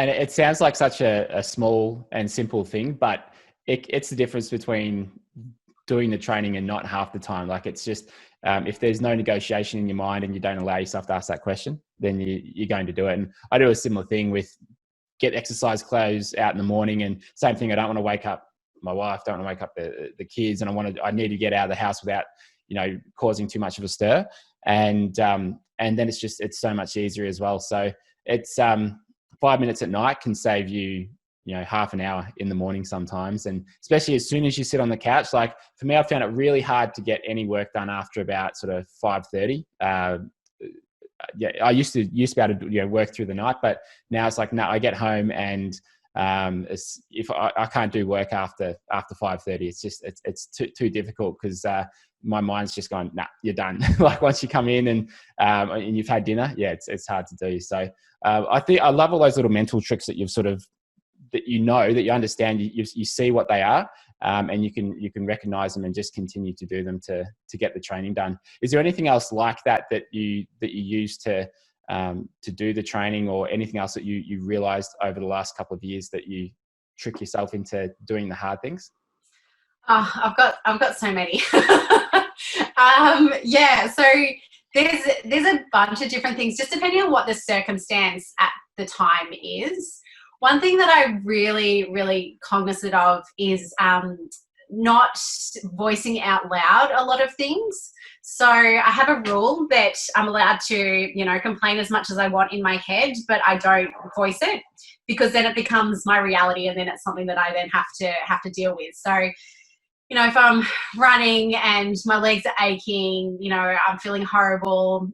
And it sounds like such a small and simple thing, but it's the difference between doing the training and not half the time. Like it's just, if there's no negotiation in your mind and you don't allow yourself to ask that question, then you're going to do it. And I do a similar thing with get exercise clothes out in the morning, and same thing. I don't want to wake up my wife, don't want to wake up the kids, and I need to get out of the house without, causing too much of a stir. And then it's so much easier as well. So it's 5 minutes at night can save you, half an hour in the morning sometimes. And especially as soon as you sit on the couch, like for me, I found it really hard to get any work done after about sort of 5:30. I used to be able to work through the night, but now it's like, no, I get home and if I can't do work after 5:30, it's just it's too difficult because my mind's just gone, nah, you're done. Like once you come in and you've had dinner, it's hard to do. So I think I love all those little mental tricks that you've sort of that that you understand, you see what they are, and you can recognize them and just continue to do them to get the training done. Is there anything else like that you use to do the training, or anything else that you realized over the last couple of years that you trick yourself into doing the hard things? I've got so many. So there's a bunch of different things, just depending on what the circumstance at the time is. One thing that I'm really, really cognizant of is not voicing out loud a lot of things. So I have a rule that I'm allowed to, complain as much as I want in my head, but I don't voice it, because then it becomes my reality, and then it's something that I then have to deal with. So, if I'm running and my legs are aching, I'm feeling horrible,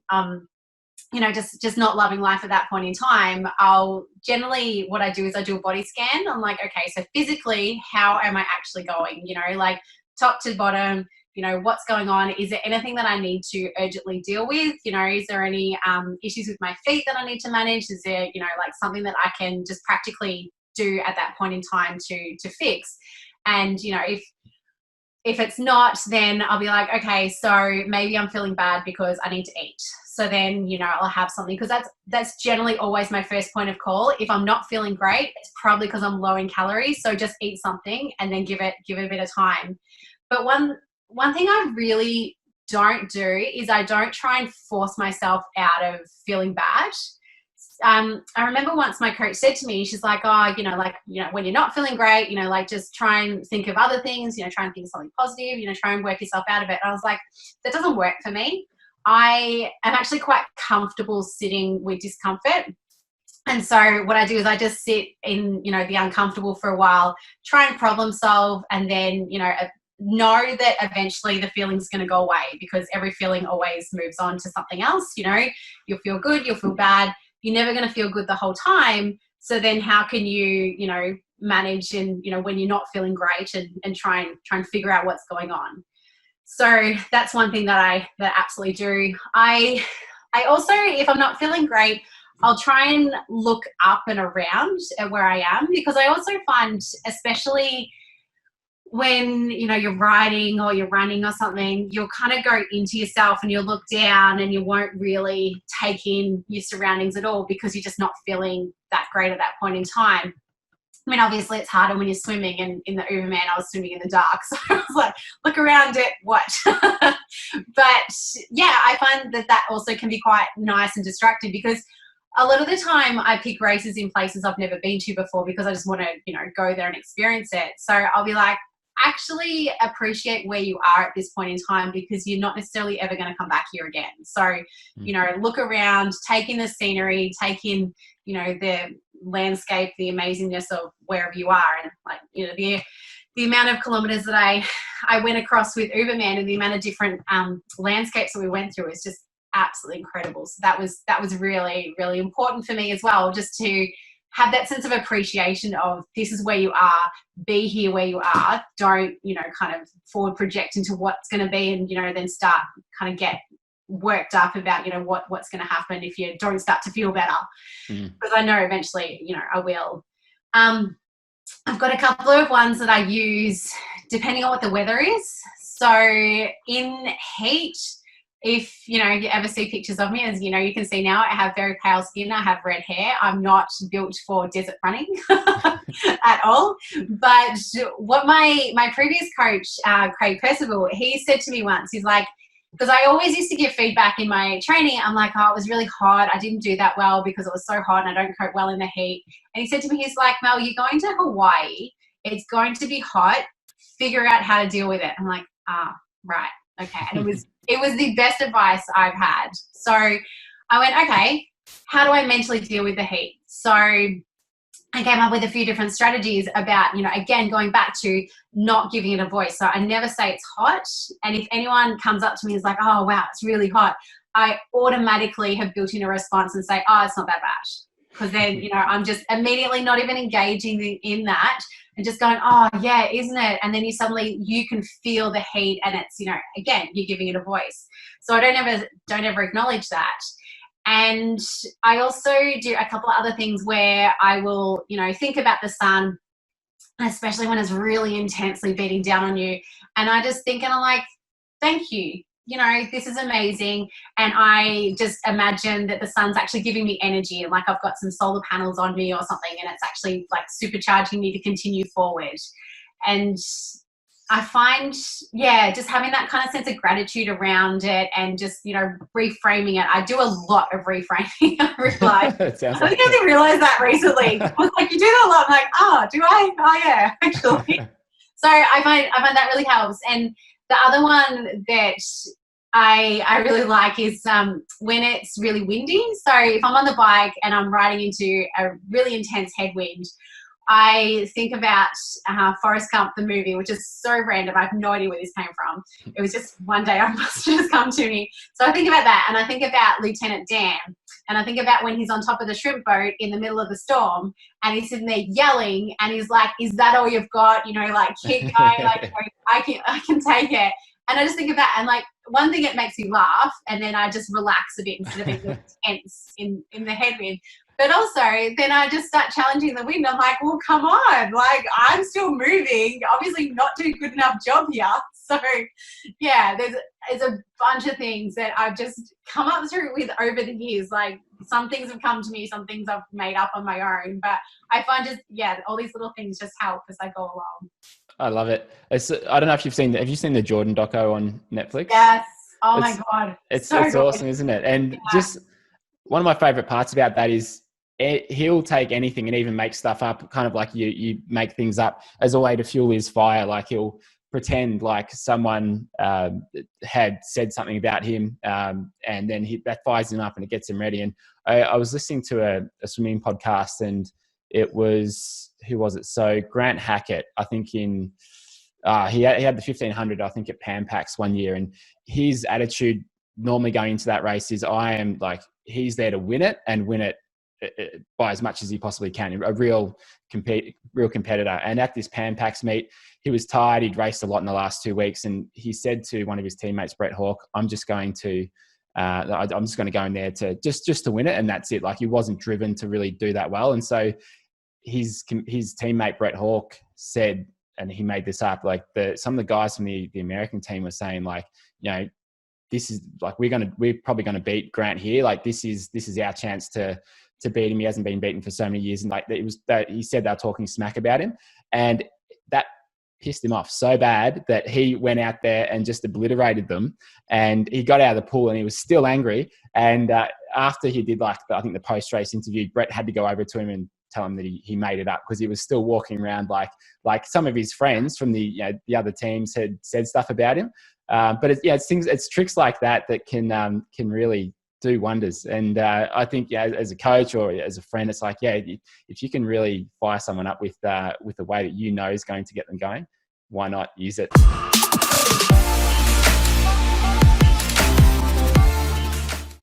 just not loving life at that point in time, what I do is I do a body scan. I'm like, okay, so physically, how am I actually going? Like top to bottom, what's going on? Is there anything that I need to urgently deal with? Is there any issues with my feet that I need to manage? Is there, like something that I can just practically do at that point in time to fix? And, if it's not, then I'll be like, okay, so maybe I'm feeling bad because I need to eat. So then, I'll have something, because that's generally always my first point of call. If I'm not feeling great, it's probably because I'm low in calories. So just eat something and then give it a bit of time. But one thing I really don't do is I don't try and force myself out of feeling bad. I remember once my coach said to me, she's like, when you're not feeling great, just try and think of other things, try and think of something positive, try and work yourself out of it. And I was like, that doesn't work for me. I am actually quite comfortable sitting with discomfort. And so what I do is I just sit in, the uncomfortable for a while, try and problem solve, and then, know that eventually the feeling's going to go away, because every feeling always moves on to something else. You'll feel good, you'll feel bad. You're never going to feel good the whole time. So then how can you, manage and, when you're not feeling great, and try and figure out what's going on. So that's one thing that I absolutely do. I also, if I'm not feeling great, I'll try and look up and around at where I am, because I also find, especially when, you're riding or you're running or something, you'll kind of go into yourself and you'll look down and you won't really take in your surroundings at all, because you're just not feeling that great at that point in time. I mean, obviously it's harder when you're swimming, and in the Uberman, I was swimming in the dark. So I was like, look around it, what? But yeah, I find that also can be quite nice and distracting, because a lot of the time I pick races in places I've never been to before, because I just want to, go there and experience it. So I'll be like, actually appreciate where you are at this point in time, because you're not necessarily ever going to come back here again. So, look around, take in the scenery, take in, the landscape, the amazingness of wherever you are. And like, the amount of kilometers that I went across with Uberman, and the amount of different landscapes that we went through is just absolutely incredible. So that was really, really important for me as well, just to have that sense of appreciation of, this is where you are, be here where you are. Don't, kind of forward project into what's going to be, and, then start kind of get worked up about, what's going to happen if you don't start to feel better. Because I know eventually, I will. I've got a couple of ones that I use depending on what the weather is. So in heat, if you ever see pictures of me, as you can see now, I have very pale skin, I have red hair. I'm not built for desert running at all. But what my previous coach, Craig Percival, he said to me once, he's like, because I always used to give feedback in my training. I'm like, oh, it was really hot. I didn't do that well because it was so hot and I don't cope well in the heat. And he said to me, he's like, Mel, you're going to Hawaii. It's going to be hot. Figure out how to deal with it. I'm like, right. Okay. And it was the best advice I've had. So I went, okay, how do I mentally deal with the heat? So I came up with a few different strategies about, again, going back to not giving it a voice. So I never say it's hot. And if anyone comes up to me and is like, oh, wow, it's really hot, I automatically have built in a response and say, oh, it's not that bad. Because then, I'm just immediately not even engaging in that and just going, oh, yeah, isn't it? And then you can feel the heat and it's, again, you're giving it a voice. So I don't ever acknowledge that. And I also do a couple of other things where I will, think about the sun, especially when it's really intensely beating down on you. And I just think, and I'm like, thank you. This is amazing. And I just imagine that the sun's actually giving me energy and like I've got some solar panels on me or something and it's actually like supercharging me to continue forward. And I find, just having that kind of sense of gratitude around it and just, reframing it. I do a lot of reframing. I realize. I think I didn't realize that recently. I was like, you do that a lot. I'm like, oh, do I? Oh, yeah, actually. So I find that really helps. And the other one that I really like is when it's really windy. So if I'm on the bike and I'm riding into a really intense headwind, I think about Forrest Gump, the movie, which is so random. I have no idea where this came from. It was just one day I must have just come to me. So I think about that, and I think about Lieutenant Dan, and I think about when he's on top of the shrimp boat in the middle of the storm, and he's sitting there yelling, and he's like, "Is that all you've got? Like keep going, like I can take it." And I just think of that, and like one thing, it makes me laugh, and then I just relax a bit instead of being tense in the headwind. But also, then I just start challenging the wind. I'm like, well, come on. Like, I'm still moving. Obviously not doing a good enough job here. So, yeah, there's a bunch of things that I've just come up through with over the years. Like, some things have come to me, some things I've made up on my own. But I find all these little things just help as I go along. I love it. I don't know if have you seen the Jordan doco on Netflix? Yes. Oh, my God. It's awesome, isn't it? And just one of my favorite parts about that is he'll take anything and even make stuff up, kind of like you make things up as a way to fuel his fire. Like he'll pretend like someone had said something about him, and then that fires him up and it gets him ready. And I was listening to a swimming podcast, and it was, who was it? So Grant Hackett, I think he had the 1500, I think, at Pan Pacs one year, and his attitude normally going into that race is, he's there to win it and win it by as much as he possibly can. A real competitor. And at this Pan Pacs meet, he was tired. He'd raced a lot in the last 2 weeks, and he said to one of his teammates, Brett Hawke, I'm just going to go in there to just to win it, and that's it. Like, he wasn't driven to really do that well. And so his teammate Brett Hawke said, and he made this up, like some of the guys from the American team were saying, like, this is like, we're probably gonna beat Grant here. Like, this is our chance to beat him. He hasn't been beaten for so many years. And like, it was that he said they were talking smack about him, and that pissed him off so bad that he went out there and just obliterated them. And he got out of the pool and he was still angry. And after he did, I think the post-race interview, Brett had to go over to him and tell him that he made it up, because he was still walking around like some of his friends from the other teams had said stuff about him. But it's tricks like that can really do wonders. And I think as a coach or as a friend, it's like, if you can really fire someone up with the way that is going to get them going, why not use it?